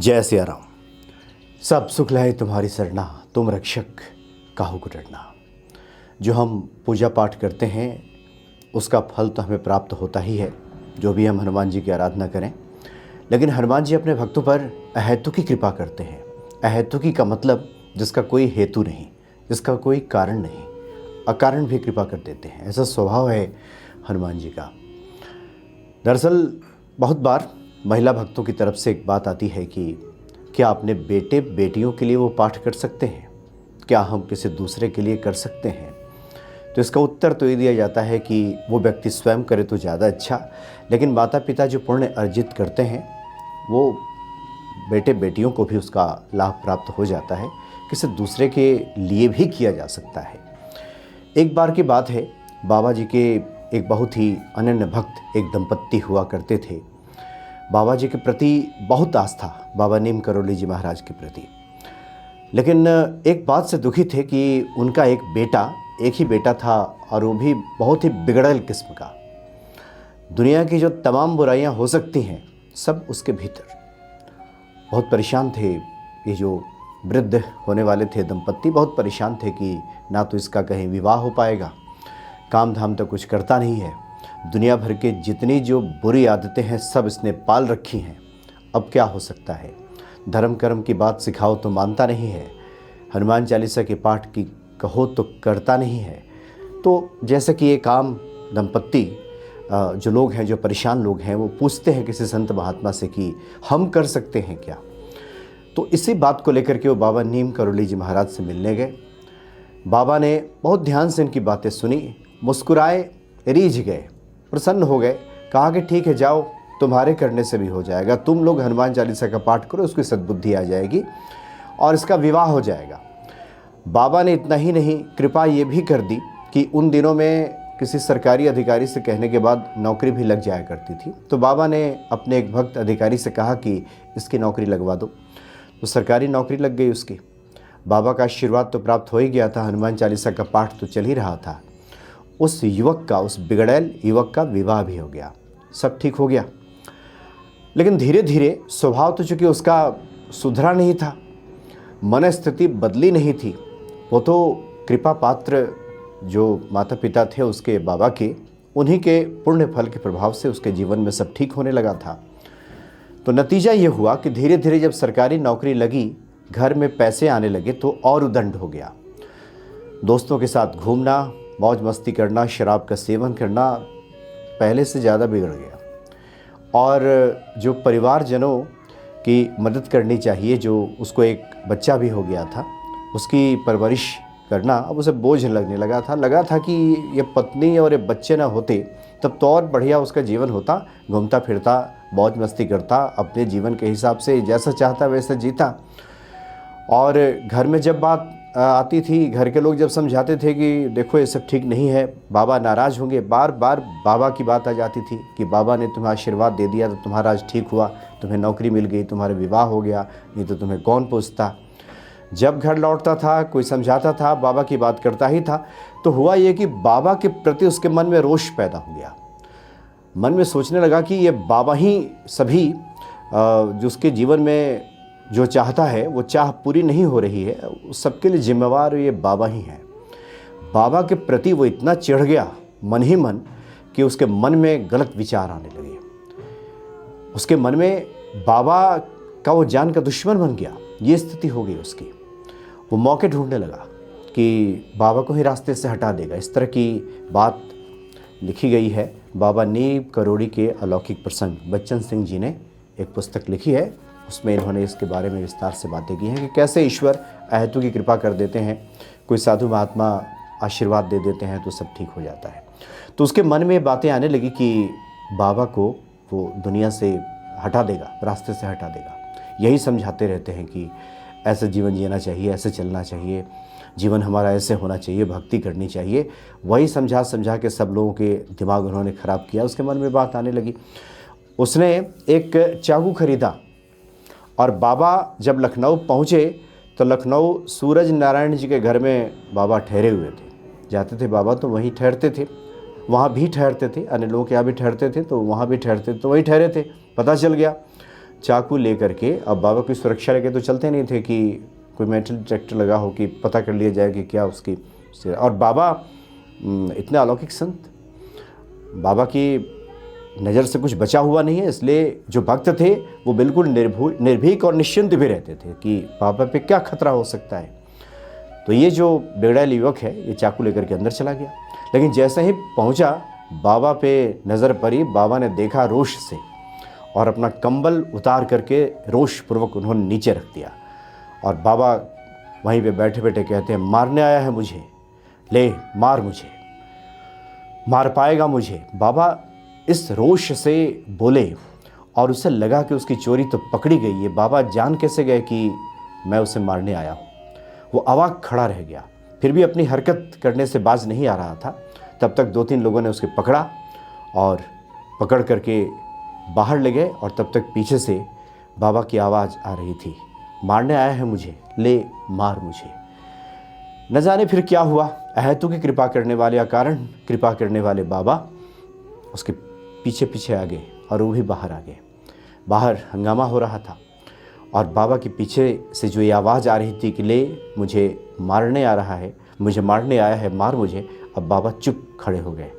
जय सिया राम। सब सुख लाए तुम्हारी सरना, तुम रक्षक काहू को डरना। जो हम पूजा पाठ करते हैं उसका फल तो हमें प्राप्त होता ही है, जो भी हम हनुमान जी की आराधना करें। लेकिन हनुमान जी अपने भक्तों पर अहेतुकी कृपा करते हैं। अहेतुकी का मतलब जिसका कोई हेतु नहीं, जिसका कोई कारण नहीं, अकारण भी कृपा कर देते हैं। ऐसा स्वभाव है हनुमान जी का। दरअसल बहुत बार महिला भक्तों की तरफ से एक बात आती है कि क्या अपने बेटे बेटियों के लिए वो पाठ कर सकते हैं, क्या हम किसी दूसरे के लिए कर सकते हैं। तो इसका उत्तर तो ये दिया जाता है कि वो व्यक्ति स्वयं करे तो ज़्यादा अच्छा, लेकिन माता पिता जो पुण्य अर्जित करते हैं वो बेटे बेटियों को भी उसका लाभ प्राप्त हो जाता है, किसी दूसरे के लिए भी किया जा सकता है। एक बार की बात है, बाबा जी के एक बहुत ही अनन्य भक्त एक दंपत्ति हुआ करते थे। बाबा जी के प्रति बहुत आस्था, बाबा नीम करोली जी महाराज के प्रति। लेकिन एक बात से दुखी थे कि उनका एक ही बेटा था और वो भी बहुत ही बिगड़ल किस्म का। दुनिया की जो तमाम बुराइयां हो सकती हैं सब उसके भीतर। बहुत परेशान थे ये जो वृद्ध होने वाले थे दंपत्ति, बहुत परेशान थे कि ना तो इसका कहीं विवाह हो पाएगा, काम धाम तो कुछ करता नहीं है, दुनिया भर के जितनी जो बुरी आदतें हैं सब इसने पाल रखी हैं, अब क्या हो सकता है। धर्म कर्म की बात सिखाओ तो मानता नहीं है, हनुमान चालीसा के पाठ की कहो तो करता नहीं है। तो जैसे कि एक आम दंपत्ति जो लोग हैं, जो परेशान लोग हैं, वो पूछते हैं किसी संत महात्मा से कि हम कर सकते हैं क्या। तो इसी बात को लेकर के वो बाबा नीम करोली जी महाराज से मिलने गए। बाबा ने बहुत ध्यान से इनकी बातें सुनी, मुस्कुराए, रीझ गए, प्रसन्न हो गए। कहा कि ठीक है, जाओ, तुम्हारे करने से भी हो जाएगा, तुम लोग हनुमान चालीसा का पाठ करो, उसकी सद्बुद्धि आ जाएगी और इसका विवाह हो जाएगा। बाबा ने इतना ही नहीं, कृपा ये भी कर दी कि उन दिनों में किसी सरकारी अधिकारी से कहने के बाद नौकरी भी लग जाया करती थी। तो बाबा ने अपने एक भक्त अधिकारी से कहा कि इसकी नौकरी लगवा दो। तो सरकारी नौकरी लग गई उसकी। बाबा का आशीर्वाद तो प्राप्त हो ही गया था, हनुमान चालीसा का पाठ तो चल ही रहा था। उस युवक का, उस बिगड़ैल युवक का विवाह भी हो गया, सब ठीक हो गया। लेकिन धीरे धीरे स्वभाव तो चूँकि उसका सुधरा नहीं था, मन स्थिति बदली नहीं थी। वो तो कृपा पात्र जो माता पिता थे उसके बाबा के, उन्हीं के पुण्य फल के प्रभाव से उसके जीवन में सब ठीक होने लगा था। तो नतीजा ये हुआ कि धीरे धीरे जब सरकारी नौकरी लगी, घर में पैसे आने लगे तो और उदंड हो गया। दोस्तों के साथ घूमना, मौज मस्ती करना, शराब का सेवन करना पहले से ज़्यादा बिगड़ गया। और जो परिवारजनों की मदद करनी चाहिए, जो उसको एक बच्चा भी हो गया था, उसकी परवरिश करना अब उसे बोझ लगने लगा था कि ये पत्नी और ये बच्चे ना होते तब तो और बढ़िया उसका जीवन होता, घूमता फिरता, मौज मस्ती करता, अपने जीवन के हिसाब से जैसा चाहता वैसा जीता। और घर में जब बात आती थी, घर के लोग जब समझाते थे कि देखो ये सब ठीक नहीं है, बाबा नाराज़ होंगे, बार बार बाबा की बात आ जाती थी कि बाबा ने तुम्हें आशीर्वाद दे दिया तो तुम्हारा आज ठीक हुआ, तुम्हें नौकरी मिल गई, तुम्हारा विवाह हो गया, नहीं तो तुम्हें कौन पूछता। जब घर लौटता था, कोई समझाता था, बाबा की बात करता ही था, तो हुआ ये कि बाबा के प्रति उसके मन में रोष पैदा हो गया। मन में सोचने लगा कि ये बाबा ही सभी जो उसके जीवन में जो चाहता है वो चाह पूरी नहीं हो रही है, सबके लिए जिम्मेवार ये बाबा ही हैं। बाबा के प्रति वो इतना चिढ़ गया मन ही मन कि उसके मन में गलत विचार आने लगे। उसके मन में बाबा का वो जान का दुश्मन बन गया, ये स्थिति हो गई उसकी। वो मौके ढूंढने लगा कि बाबा को ही रास्ते से हटा देगा। इस तरह की बात लिखी गई है। बाबा नीम करोली के अलौकिक प्रसंग, बच्चन सिंह जी ने एक पुस्तक लिखी है, उसमें इन्होंने इसके बारे में विस्तार से बातें की हैं कि कैसे ईश्वर अहेतु की कृपा कर देते हैं, कोई साधु महात्मा आशीर्वाद दे देते हैं तो सब ठीक हो जाता है। तो उसके मन में बातें आने लगी कि बाबा को वो दुनिया से हटा देगा, रास्ते से हटा देगा। यही समझाते रहते हैं कि ऐसा जीवन जीना चाहिए, ऐसे चलना चाहिए, जीवन हमारा ऐसे होना चाहिए, भक्ति करनी चाहिए। वही समझा के सब लोगों के दिमाग उन्होंने ख़राब किया। उसके मन में बात आने लगी। उसने एक चाकू खरीदा और बाबा जब लखनऊ पहुँचे तो लखनऊ सूरज नारायण जी के घर में बाबा ठहरे हुए थे। जाते थे बाबा तो वहीं ठहरते थे, वहाँ भी ठहरते थे, अन्य लोगों के यहाँ भी ठहरते थे तो वहाँ भी ठहरते थे, तो वहीं ठहरे थे। पता चल गया चाकू लेकर के, अब बाबा की सुरक्षा लेके तो चलते नहीं थे कि कोई मेटल डिटेक्टर लगा हो कि पता कर लिया जाए कि क्या उसकी। और बाबा इतने अलौकिक संत, बाबा की नज़र से कुछ बचा हुआ नहीं है, इसलिए जो भक्त थे वो बिल्कुल निर्भीक और निश्चिंत भी रहते थे कि बाबा पे क्या खतरा हो सकता है। तो ये जो बेगड़ैल युवक है ये चाकू लेकर के अंदर चला गया, लेकिन जैसे ही पहुंचा बाबा पे नज़र पड़ी, बाबा ने देखा रोष से और अपना कंबल उतार करके रोषपूर्वक उन्होंने नीचे रख दिया। और बाबा वहीं पे बैठे बैठे कहते हैं, मारने आया है मुझे, ले मार मुझे, मार पाएगा मुझे। बाबा इस रोष से बोले और उसे लगा कि उसकी चोरी तो पकड़ी गई है। बाबा जान कैसे गए कि मैं उसे मारने आया हूँ? वो अवाक खड़ा रह गया, फिर भी अपनी हरकत करने से बाज नहीं आ रहा था। तब तक 2-3 लोगों ने उसके पकड़ा और पकड़ करके बाहर ले गए, और तब तक पीछे से बाबा की आवाज़ आ रही थी, मारने आया है मुझे, ले मार मुझे। न जाने फिर क्या हुआ। अहेतु की कृपा करने वाले, अकारण कृपा करने वाले बाबा उसके पीछे पीछे आ गए और वो भी बाहर आ गए। बाहर हंगामा हो रहा था और बाबा के पीछे से जो ये आवाज़ आ रही थी कि ले मुझे मारने आ रहा है, मुझे मारने आया है, मार मुझे, अब बाबा चुप खड़े हो गए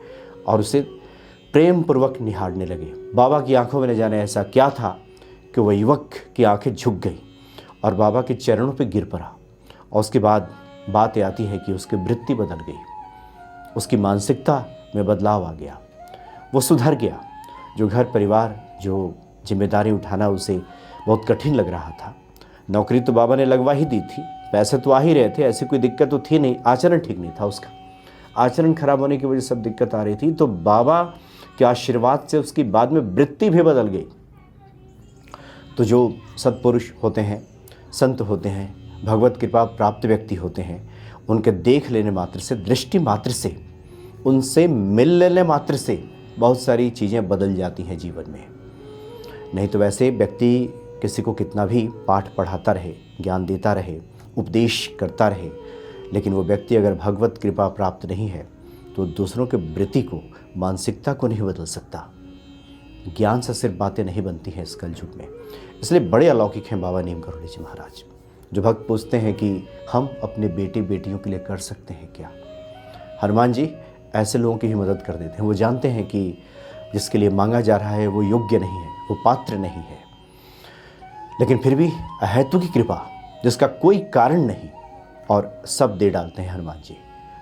और उसे प्रेम पूर्वक निहारने लगे। बाबा की आंखों में न जाने ऐसा क्या था कि वह युवक की आंखें झुक गई और बाबा के चरणों पर गिर पड़ा। और उसके बाद बात आती है कि उसकी वृत्ति बदल गई, उसकी मानसिकता में बदलाव आ गया, वो सुधर गया। जो घर परिवार, जो जिम्मेदारी उठाना उसे बहुत कठिन लग रहा था। नौकरी तो बाबा ने लगवा ही दी थी, पैसे तो आ ही रहे थे, ऐसी कोई दिक्कत तो थी नहीं। आचरण ठीक नहीं था उसका, आचरण खराब होने की वजह से सब दिक्कत आ रही थी। तो बाबा के आशीर्वाद से उसकी बाद में वृत्ति भी बदल गई। तो जो सत्पुरुष होते हैं, संत होते हैं, भगवत कृपा प्राप्त व्यक्ति होते हैं, उनके देख लेने मात्र से, दृष्टि मात्र से, उनसे मिल लेने मात्र से बहुत सारी चीज़ें बदल जाती हैं जीवन में। नहीं तो वैसे व्यक्ति किसी को कितना भी पाठ पढ़ाता रहे, ज्ञान देता रहे, उपदेश करता रहे, लेकिन वो व्यक्ति अगर भगवत कृपा प्राप्त नहीं है तो दूसरों के वृत्ति को, मानसिकता को नहीं बदल सकता। ज्ञान से सिर्फ बातें नहीं बनती हैं इस कलयुग में। इसलिए बड़े अलौकिक हैं बाबा नीम करोली जी महाराज। जो भक्त पूछते हैं कि हम अपने बेटे बेटियों के लिए कर सकते हैं क्या, हनुमान जी ऐसे लोगों की ही मदद कर देते हैं। वो जानते हैं कि जिसके लिए मांगा जा रहा है वो योग्य नहीं है, वो पात्र नहीं है, लेकिन फिर भी अहेतु की कृपा, जिसका कोई कारण नहीं, और सब दे डालते हैं हनुमान जी।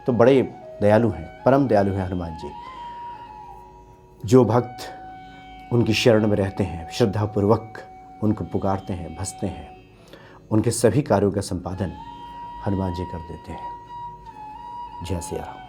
तो बड़े दयालु हैं, परम दयालु हैं हनुमान जी। जो भक्त उनकी शरण में रहते हैं, श्रद्धापूर्वक उनको पुकारते हैं, भजते हैं, उनके सभी कार्यों का संपादन हनुमान जी कर देते हैं। जय सिया राम।